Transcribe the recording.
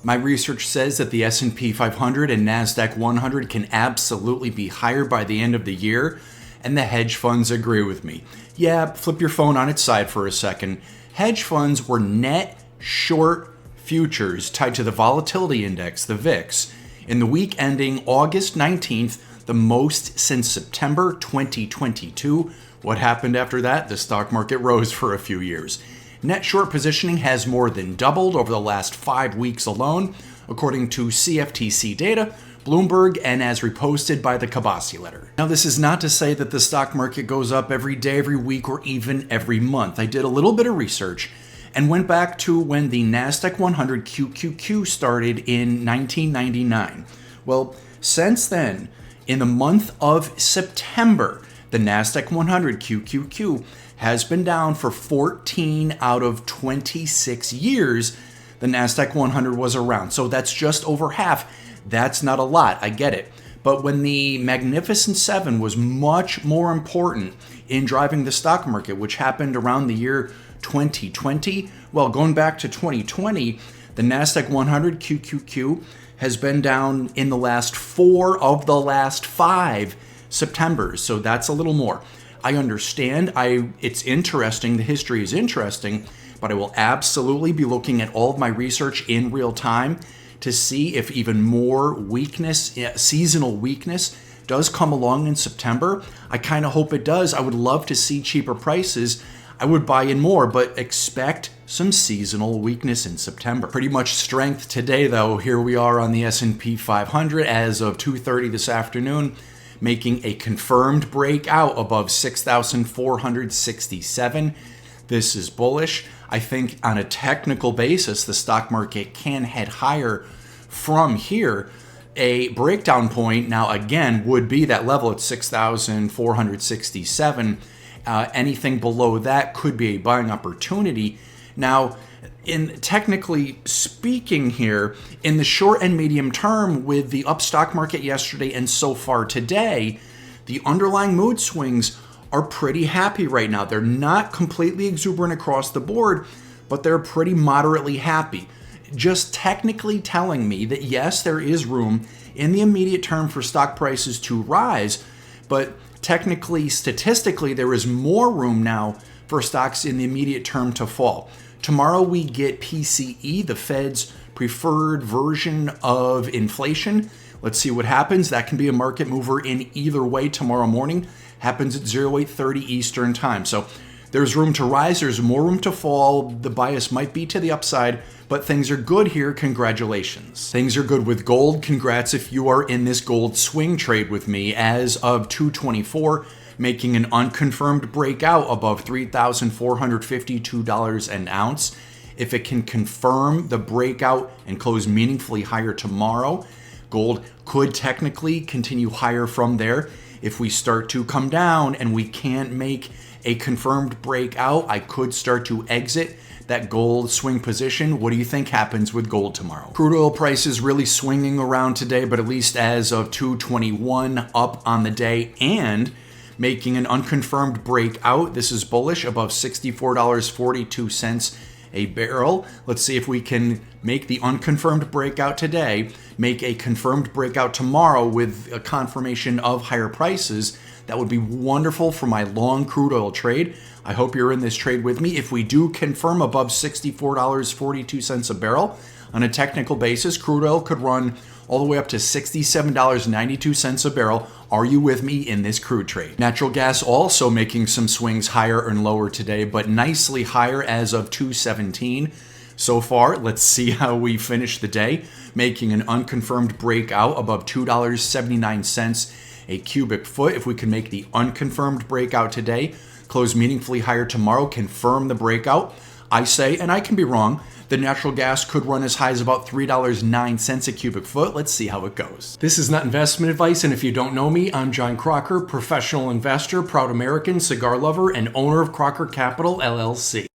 My research says that the S&P 500 and NASDAQ 100 can absolutely be higher by the end of the year, and the hedge funds agree with me. Yeah, flip your phone on its side for a second. Hedge funds were net short futures tied to the volatility index, the VIX, in the week ending August 19th, the most since September 2022. What happened after that? The stock market rose for a few years. Net short positioning has more than doubled over the last 5 weeks alone, according to CFTC data, Bloomberg, and as reposted by the Kabasi letter. Now, this is not to say that the stock market goes up every day, every week, or even every month. I did a little bit of research and went back to when the NASDAQ 100 QQQ started in 1999. Well, since then, in the month of September, the NASDAQ 100 QQQ has been down for 14 out of 26 years the NASDAQ 100 was around. So that's just over half. That's not a lot, I get it. But when the Magnificent Seven was much more important in driving the stock market, which happened around the year 2020, well, going back to 2020, the NASDAQ 100 QQQ has been down in the last 4 of the last 5 Septembers. So that's a little more. I understand. It's interesting. The history is interesting, but I will absolutely be looking at all of my research in real time to see if even more weakness, seasonal weakness, does come along in September. I kind of hope it does. I would love to see cheaper prices. I would buy in more, but expect some seasonal weakness in September. Pretty much strength today, though. Here we are on the S&P 500 as of 2:30 this afternoon, making a confirmed breakout above 6,467. This is bullish. I think on a technical basis, the stock market can head higher from here. A breakdown point now, again, would be that level at 6,467. Anything below that could be a buying opportunity. Now, in technically speaking here, in the short and medium term, with the up stock market yesterday and so far today, the underlying mood swings are pretty happy right now. They're not completely exuberant across the board, but they're pretty moderately happy. Just technically telling me that yes, there is room in the immediate term for stock prices to rise, but technically, statistically, there is more room now for stocks in the immediate term to fall. Tomorrow we get PCE, the Fed's preferred version of inflation. Let's see what happens. That can be a market mover in either way tomorrow morning. Happens at 08:30 Eastern time. So there's room to rise. There's more room to fall. The bias might be to the upside, but things are good here. Congratulations. Things are good with gold. Congrats if you are in this gold swing trade with me as of 2/24. Making an unconfirmed breakout above $3,452 an ounce. If it can confirm the breakout and close meaningfully higher tomorrow, gold could technically continue higher from there. If we start to come down and we can't make a confirmed breakout, I could start to exit that gold swing position. What do you think happens with gold tomorrow? Crude oil prices really swinging around today, but at least as of 2/21 up on the day and making an unconfirmed breakout. This is bullish above $64.42 a barrel. Let's see if we can make the unconfirmed breakout today, make a confirmed breakout tomorrow with a confirmation of higher prices. That would be wonderful for my long crude oil trade. I hope you're in this trade with me. If we do confirm above $64.42 a barrel on a technical basis, crude oil could run all the way up to $67.92 a barrel. Are you with me in this crude trade? Natural gas also making some swings higher and lower today, but nicely higher as of 2:17 so far. Let's see how we finish the day, making an unconfirmed breakout above $2.79 a cubic foot. If we can make the unconfirmed breakout today, close meaningfully higher tomorrow, confirm the breakout, I say, and I can be wrong, the natural gas could run as high as about $3.09 a cubic foot. Let's see how it goes. This is not investment advice, and if you don't know me, I'm John Crocker, professional investor, proud American, cigar lover, and owner of Crocker Capital, LLC.